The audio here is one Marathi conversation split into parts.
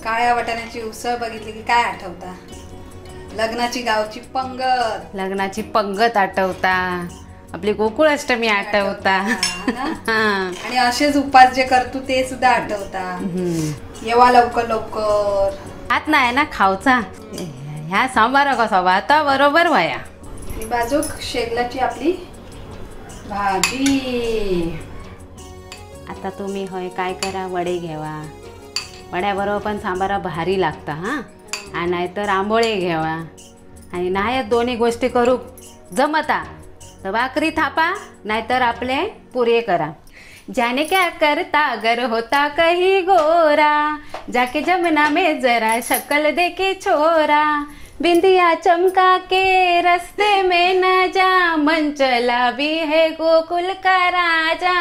काळ्या वाटाण्याची उसळ बघितली की काय आठवता? लग्नाची गावची पंगत. लग्नाची पंगत आठवता, आपली गोकुळाष्टमी आठवता आणि असेच उपास जे करतो ते सुद्धा आठवता. येवा लवकर लवकर हात नाही ना खावचा. ह्या सांबार कसा आता बरोबर वया. बाजूक शेगलाची आपली भाजी. आता तुम्ही होय काय करा, वडे घेवा. वड्याबरोबर पण सांबारा भारी लागता हा. आणि नाहीतर आंबोळे घेवा. आणि नाही दोन्ही गोष्टी करू जमता तर भाकरी थापा, नाहीतर आपले पुरे करा. जाने क्या करता अगर होता कहीं गोरा, जाके जमुना में जरा शक्ल देखे छोरा, बिंदिया चमका के रास्ते में न जा, मन चला भी है गोकुल का राजा,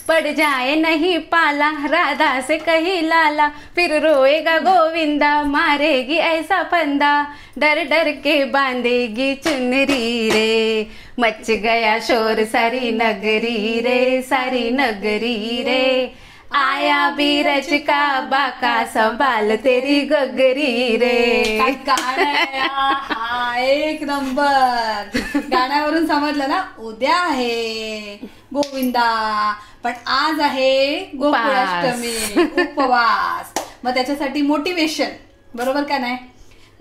पड़ जाए नहीं पाला राधा से कहीं लाला, फिर रोएगा गोविंदा मारेगी ऐसा फंदा, डर डर के बांधेगी चुनरी रे, मच गया शोर सारी नगरी रे, सारी नगरी रे, आया बीरज का बाका संभाल तेरी गगरी रे. काय गाणं आहे हा, एक नंबर. गाण्यावरून समजलं ना, उद्या आहे गोविंदा पण आज आहे गोकुळाष्टमी, उपवास. मग त्याच्यासाठी मोटिवेशन बरोबर का नाही.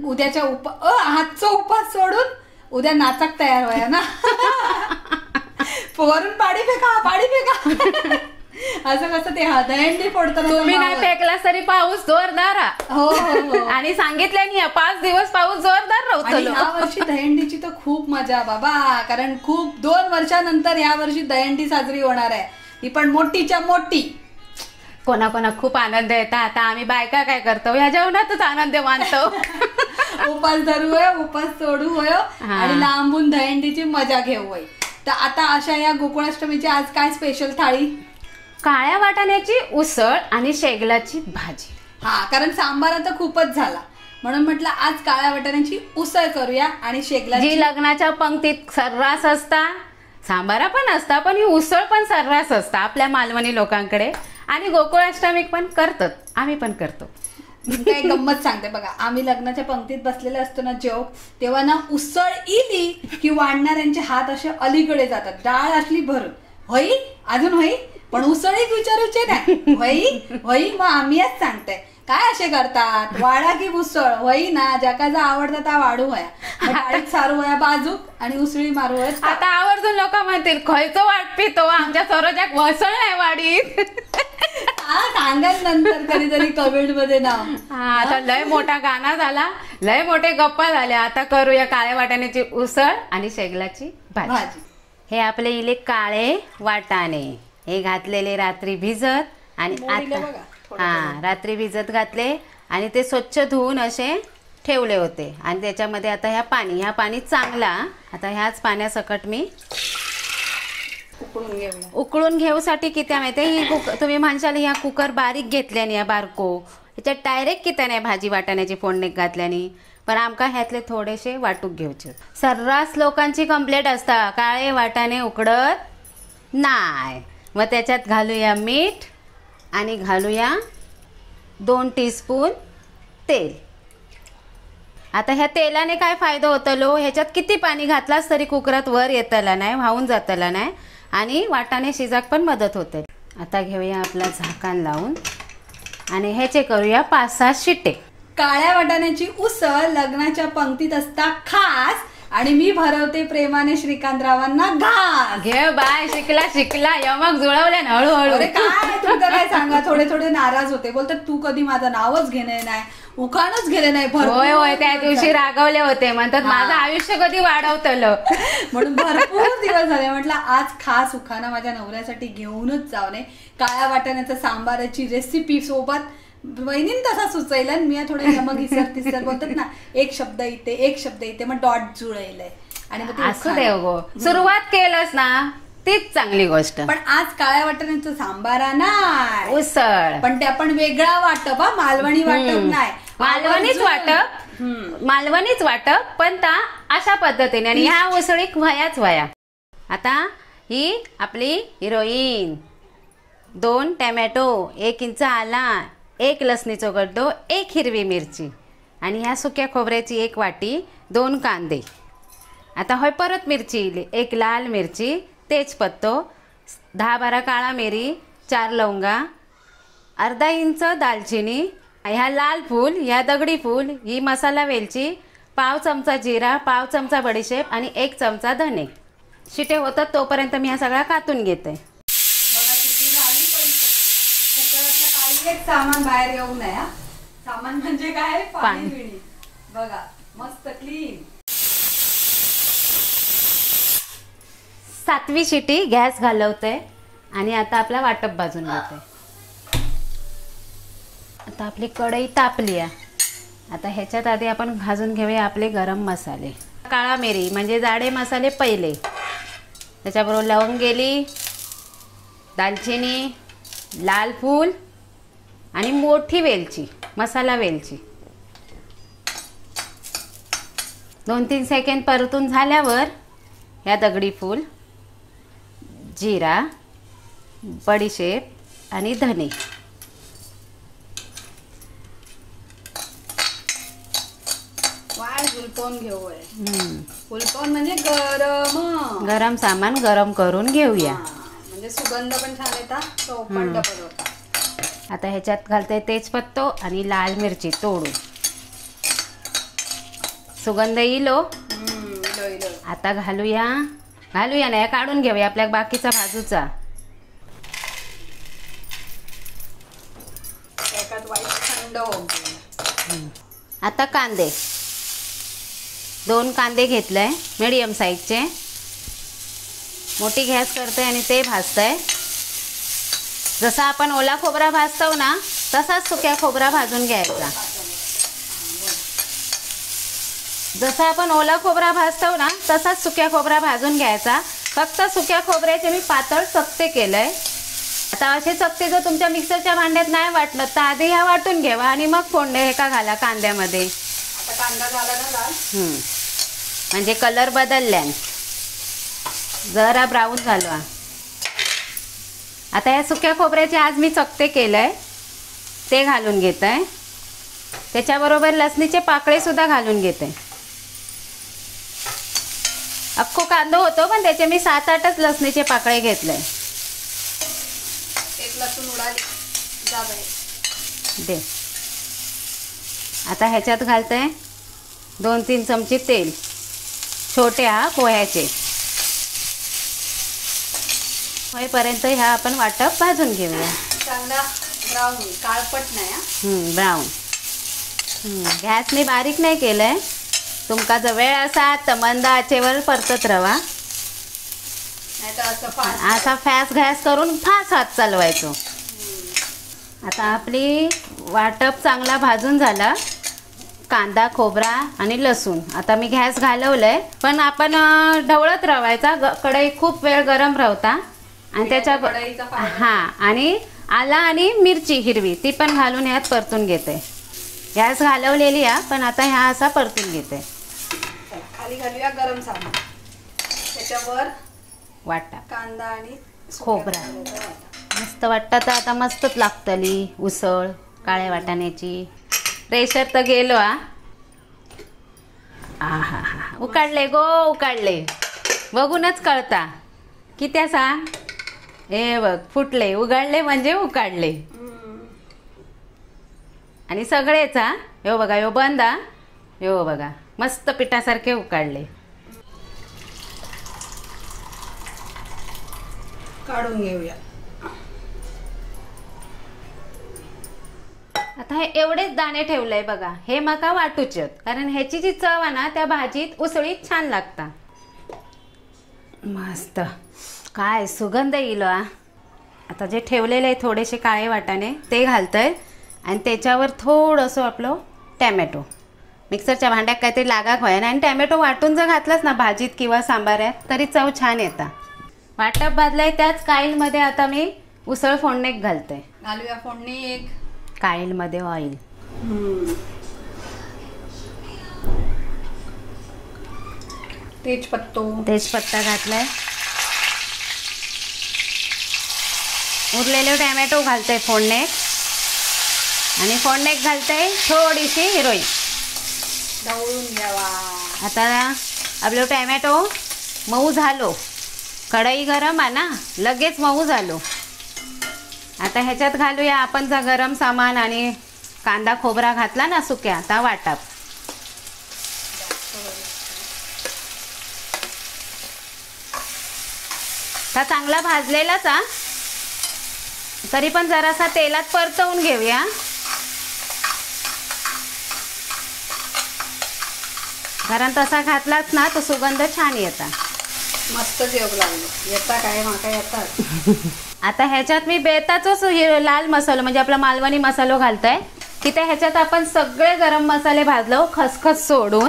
उद्याच्या आजचा उपास सोडून उद्या नाचाक तयार व्हाया ना. वरून पाणी फेका, पाणी फेका. असं कसं ते दहीहंडी फोडताना तुम्ही नाही फेकला तरी पाऊस जोरदार. हो हो. आणि सांगितल्याने 5 दिवस पाऊस जोरदार राहतो. या वर्षी दहीहंडीची तर खूप मजा बाबा, कारण खूप 2 वर्षानंतर या वर्षी दहीहंडी साजरी होणार आहे. ही पण मोठीच्या मोठी. कोणा खूप आनंद येतात. आता आम्ही बायका काय करतो, ह्या जेवणातच आनंद मानतो. उपास धरू होय, उपास सोडू होय आणि लांबून दहीहंडीची मजा घेऊ होय. तर आता अशा या गोकुळाष्टमीची आज काय स्पेशल थाळी? काळ्या वाटाण्याची उसळ आणि शेगलाची भाजी. हा, कारण सांबार आता खूपच झाला म्हणून म्हटलं आज काळ्या वाटाण्याची उसळ करूया आणि शेगलाची. जी लग्नाच्या पंक्तीत सर्रास असता, सांबारा पण असता, पण ही उसळ पण सर्रास असता आपल्या मालवणी लोकांकडे. आणि गोकुळाष्टमी पण करतात, आम्ही पण करतो. काय गंमत सांगते बघा, आम्ही लग्नाच्या पंक्तीत बसलेले असतो ना जेव, तेव्हा ना उसळ इली की वाढणाऱ्यांचे हात असे अलीकडे जातात. डाळ असली भरून होई अजून होई, पण उसळ एक विचारूचे नाही होई होई. मग आम्हीच सांगते काय असे करतात, वाडा की उसळ होई ना, ज्याका जा आवडतं त्या वाढू वया, डाळीत सारू वया बाजूक आणि उसळी मारू वया. आता आवर्जून लोक म्हणतील खयचो वाट पितो, आमच्या सरोजाक वसळ नाही वाढीत. सांगाल नंतर कधीतरी कमेंट मध्ये नाव. आता लय मोठा गाणा झाला, लय मोठे गप्पा झाल्या. आता करूया काळ्या वाटाण्याची उसळ आणि शेगलाची भाजी. हे आपले इले काळे वाटाणे हे घातलेले रात्री भिजत आणि आता रात्री भिजत घातले आणि ते स्वच्छ धुवून असे ठेवले होते. आणि त्याच्यामध्ये आता ह्या पाणी चांगला, आता ह्याच पाण्यासकट मी उकळून घेऊसाठी किती माहिती ही तुम्ही म्हणशाल ह्या कुकर बारीक घेतल्याने या बारको ह्याच्यात डायरेक्ट किती नाही भाजी वाटाण्याची फोडणी घातल्याने, पण आमका ह्यातले थोडेसे वाटूक घेऊचे. सर्रास लोकांची कंप्लेंट असता काळे वाटाणे उकडत नाही. मग त्याच्यात घालूया मीठ आणि घालूया 2 टीस्पून तेल. आता ह्या तेलाने काय फायदा होतलो, ह्याच्यात किती पाणी घातलास तरी कुकरात वर येतला नाही, वाहून जातला नाही आणि वाटाणे शिजाक पण मदत होते. आता घेऊया आपला झाकण लावून आणि ह्याचे करूया 5-6 शिट्टे. काळ्या वाटाण्याची उसळ लग्नाच्या पंक्तीत असता खास आणि मी भरवते प्रेमाने श्रीकांतरावांना घास. घे बाय, शिकला यमक जुळवले ना हळूहळू. काय तुमचं काय सांगा, थोडे नाराज होते, बोलतात तू कधी माझं नावच घेणे नाही, उखाणच गेले नाही. होय होय, त्या दिवशी रागवले होते, म्हणतात माझं आयुष्य कधी वाढवतलं. म्हणून भरपूर दिवस झाले म्हटलं आज खास उखाणा माझ्या नवऱ्यासाठी घेऊनच जाऊ नये. काळ्या वाटाण्याचा सांबाराची रेसिपी सोबत वहिनीन तसा सुचवला, मी थोडे नमक हिसर बोलतात ना, एक शब्द इथे मग डॉट जुळलंय आणि मग असं देव गो सुरुवात केलंस ना तीच चांगली गोष्ट. पण आज काळ्या वाटाण्याचं सांबारा नाही, उसळ. पण ते आपण वेगळा वाटप, मालवणी वाटप नाही, मालवणीच वाटप पण ता अशा पद्धतीने. आणि ह्या उसळीक वया. आता ही आपली हिरोईन 2 टॅमॅटो, 1 इंच आला, एक लसणीचो गड्डो, एक हिरवी मिरची आणि ह्या सुक्या खोबऱ्याची एक वाटी, 2 कांदे. आता होय परत मिरची इली, एक लाल मिरची, तेजपत्तो, 10-12 काळा मिरी, 4 लवंगा, अर्धा इंच दालचिनी, ह्या लाल फूल, ह्या दगडी फूल, ही मसाला वेलची, पाव चमचा जिरा, पाव चमचा बडीशेप आणि 1 चमचा धने. शिटे होतात तोपर्यंत मी हा सगळा कातून घेते. बघा किती झाली पण कुकरातलं काही एक सामान बाहेर येऊ नये हा. सामान म्हणजे काय पाणी बिणी. बघा मस्त क्लीन. 7वी शिटी गॅस घालवते आणि आता आपला वाटप भाजून घेते. आता आपली कढई तापली आहे. आता ह्याच्यात आधी आपण भाजून घेऊया आपले गरम मसाले. काळा मिरी म्हणजे जाडे मसाले पहिले, त्याच्याबरोबर लवंग गेली, दालचिनी, लाल फूल आणि मोठी वेलची, मसाला वेलची. 2-3 सेकंद परतून झाल्यावर ह्या दगडी फूल, जिरा, बडीशेप आणि धने. वाळ हुलपवून घेऊया. हुलपवून म्हणजे गरम गरम सामान गरम करून घेऊया. म्हणजे सुगंध पण छान येतात, चव पण डबल होता. आता ह्याच्यात घालते तेजपत्तो आणि लाल मिरची तोडून. सुगंध इलो. आता घालूया नाही काढून घेऊया आपल्या बाकीचा भाजूचा. थंड आता कांदे 2 कांदे घेतले मीडियम साईजचे. मोठी गॅस करते आणि ते भाजतंय. जसा आपण ओला खोबरा भाजतो ना तसाच सुक्या खोबरा भाजून घ्यायचा. जसा आपण ओला खोबरा भाजतो ना तसाच सुक्या खोबरा भाजून घ्यायचा. फक्त सुक्या खोबऱ्याचे मी पातळ चकते केलंय. आता असे चकते जर तुमच्या मिक्सरच्या भांड्यात नाही वाटलं तर आधी ह्या वाटून घ्यावा आणि मग फोडणे हे का घाला कांद्यामध्ये. आता कांदा झाला ना लाल. म्हणजे कलर बदलल्यान जरा ब्राऊन घालवा. आता या सुक्या खोबऱ्याचे आज मी चकते केलंय ते घालून घेत आहे. त्याच्याबरोबर लसणीचे पाकळे सुद्धा घालून घेते. अख्खो कांदो होतो पण त्याचे मी 7-8च लसणीचे पाकळे घेतले. एक लसूण उडाली दे. आता ह्याच्यात घालते 2-3 चमचे तेल, छोटे पोह्याचे. होईपर्यंत ह्या आपण वाटप भाजून घेऊया. चांगला ब्राऊन, काळपट नाही. ब्राऊन. गॅसने बारीक नाही केलंय. तुमका जर वेळ असा तर मंद आचेवर परतत राहा. असा फॅस गॅस करून फास्ट हात चालवायचो. आता आपली वाटप चांगला भाजून झाला. कांदा, खोबरा आणि लसूण. आता मी गॅस घालवलंय पण आपण ढवळत राहायचा. कढई खूप वेळ गरम राहता आणि त्याच्या आणि आला आणि मिरची हिरवी ती पण घालून यात परतून घेते. गॅस घालवलेली आहे पण आता ह्या असा परतून घेते. खाली घालूया गरम सामान. त्याच्यावर वाटा कांदा आणि खोबरा. मस्त वाटतं तर आता मस्तच लागतली उसळ काळ्या वाटाण्याची. प्रेशर तर गेलो हा. उकाडले गो उकाडले. बघूनच कळता किती असा. हे बघ फुटले. उघडले म्हणजे उकाडले. आणि सगळेच यो बघा यो बंद यो बघा मस्त पिठासारखे उकाडले. काढून घेऊया. आता हे एवढेच दाणे ठेवलंय बघा. हे मका वाटूचत कारण ह्याची जी चव आहे ना त्या भाजीत उसळीत छान लागता. मस्त काय सुगंध येईल. आता जे ठेवलेले आहे थोडेसे काळे वाटाणे ते घालतंय आणि त्याच्यावर थोडंसं आपलं टॅमॅटो. मिक्सरच्या भांड्यात काहीतरी लागा व्हाय ना आणि टॅमॅटो वाटून जर घातलंच ना भाजीत किंवा सांबाऱ्यात तरी चव छान येतं. वाटप भाजलंय त्याच काळीमध्ये आता मी उसळ फोडणे घालते. घालूया फोडणी. एक काळीमध्ये ऑइल. तेजपत्ता घातलाय. उरलेले टॅमॅटो घालते फोडणे. आणि फोडणीत घालते थोडीशी हिरोईन. ढवळून घ्यावा. आता आपलं टॅमॅटो मऊ झालो, कढई गरम आहे ना, लगेच मऊ झालो. आता ह्याच्यात घालूया आपण जा गरम सामान आणि कांदा खोबरा घातला ना सुक्या, आता वाटाप. आता चांगला भाजलेलाच हा, तरी पण जरासा तेलात परतवून घेऊया. कारण तसा घातलाच ना तो सुगंध छान येतात. मस्त जेव लागलं. येता काय माका येतात. आता ह्याच्यात मी बेताचोच लाल मसालो म्हणजे आपला मालवणी मसालो घालतोय की त्या ह्याच्यात आपण सगळे गरम मसाले भाजलो खसखस सोडून,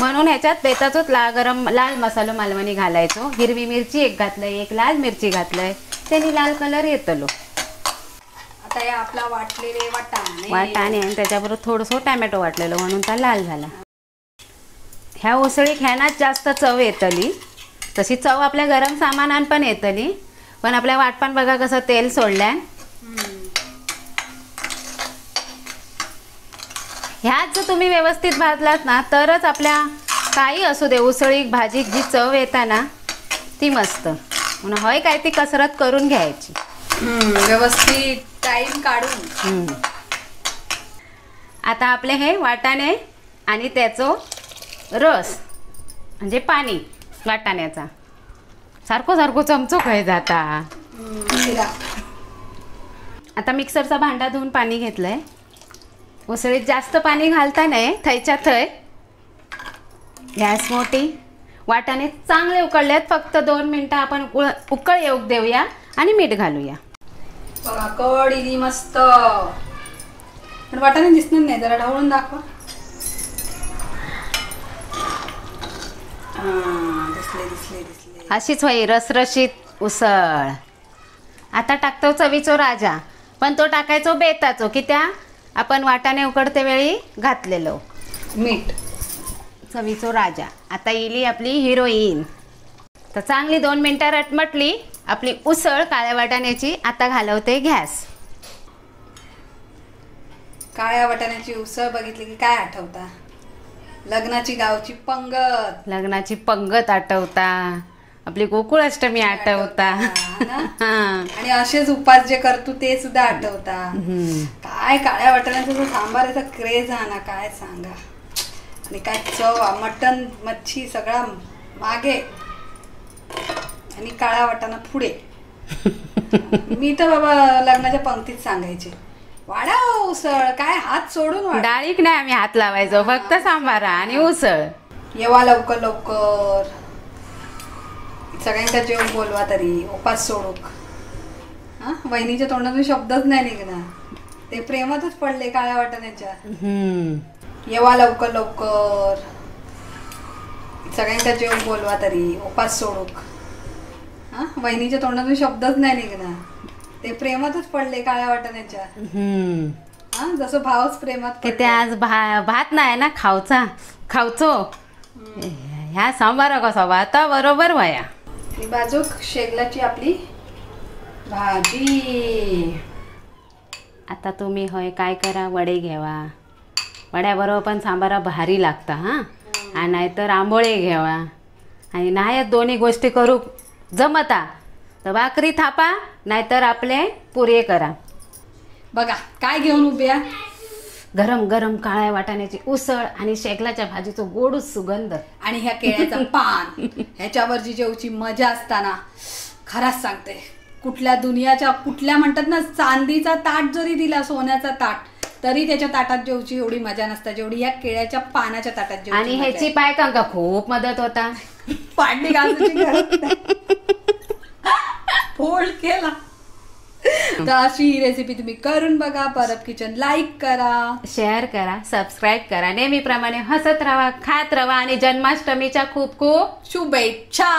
म्हणून ह्याच्यात बेताचोच लाल मसालो मालवणी घालायचो. हिरवी मिरची एक घातलंय, एक लाल मिरची घातलंय, त्याने लाल कलर येतलो. आता या आपला वाटलेले वाटाणे आणि त्याच्याबरोबर थोडंसं टॅमॅटो वाटलेलं म्हणून त्या लाल झाला. ह्या उसळी ह्यानाच जास्त चव येतली. तशी चव आपल्या गरम सामानान पण येतली, पण आपल्या वाटपान बघा कसं तेल सोडलंय. ह्याच जर तुम्ही व्यवस्थित भाजलात ना तरच आपल्या काही असू दे उसळी भाजी जी चव येता ना ती मस्त. म्हणून होय काय ती कसरत करून घ्यायची व्यवस्थित टाइम काढून. आता आपले हे वाटाणे आणि त्याचो रस म्हणजे पाणी वाटाण्याचा सारखं सारखं चमचो खाय जाता. आता मिक्सरचा भांडा धुवून पाणी घेतलंय. उसळीत जास्त पाणी घालता नाही, थयच्या थय. गॅस मोठी. वाटाणे चांगले उकळलेत, फक्त 2 मिनिटं आपण उकळ येऊ देऊया आणि मीठ घालूया. बघा कड इली मस्त, पण वाटाणे दिसणार नाही, जरा ढवळून दाखवा. दिसले दिसले दिसले. अशीच होई रसरशीत उसळ. आता टाकतो चवीचो राजा, पण तो टाकायचो बेताचो की त्या आपण वाटाणे उकडते वेळी घातलेलो मीठ. चवीचो राजा. आता येली आपली हिरोईन. तर चांगली 2 मिनिटं रटमटली आपली उसळ काळ्या वाटाण्याची. आता घालवते गॅस. काळ्या वाटाण्याची उसळ बघितली की काय आठवता? लग्नाची गावची पंगत. लग्नाची पंगत आठवता, आपली गोकुळाष्टमी आठवता. आणि असेच उपास जे करतो ते सुद्धा आठवता. काय काळ्या वाटाण्याचा जो सांबार याचा क्रेज हा ना, काय सांगा. आणि काय चव, मटन मच्छी सगळा मागे आणि काळा वाटाणा पुढे. मी तर बाबा लग्नाच्या पंक्तीत सांगायचे, वाडा उसळ, काय हात सोडून वाढ. डाळीक नाही आम्ही हात लावायचो, फक्त सांबारा आणि उसळ. येवा लवकर लवकर, सगळ्यांका जेवण बोलवा तरी उपास सोडूक. हा, वहिनीच्या तोंडातून शब्दच नाही निघणार. ते प्रेमातच पडले काळ्या वाटाण्याच्या. येवा लवकर लवकर, सगळ्यांका जेवण बोलवा तरी उपास सोडूक. हा, वहिनीच्या तोंडातून शब्दच नाही निघणार. ते प्रेमातच पडले काळ्या वाटाण्याच्या. हा, जसं भावच प्रेमात की ते आज भात नाही ना खावचो ह्या सांबारा कसा आता बरोबर वया. बाजूक शेगलाची आपली भाजी. आता तुम्ही होय काय करा, वडे घेवा. वड्याबरोबर पण सांबारा भारी लागता हा. आणि नाहीतर आंबोळे घेवा. आणि नाही दोन्ही गोष्टी करू जमता तर भाकरी थापा, नाहीतर आपले पुरे करा. बघा काय घेऊन उभ्या. गरम गरम काळ्या वाटाण्याची उसळ आणि शेगलाच्या भाजीचा गोडूच सुगंध आणि ह्या केळ्याचं पान, ह्याच्यावर जी जेवची मजा असताना खराच सांगते. कुठल्या दुनियाच्या कुठल्या म्हणतात ना, चांदीचा ताट जरी दिला, सोन्याचा ताट, तरी त्याच्या ताटात जेवची एवढी मजा नसता जेवढी या केळ्याच्या पानाच्या ताटात जेवची. आणि ह्याची पाय का खूप मदत होता. पाडणी घालायची गरज नाही. फोल्ड केला. तर अशी ही रेसिपी तुम्ही करून बघा. परब किचन लाईक करा, शेअर करा, सबस्क्राईब करा. नेहमीप्रमाणे हसत राहा, खात राहा आणि जन्माष्टमीच्या खूप खूप शुभेच्छा.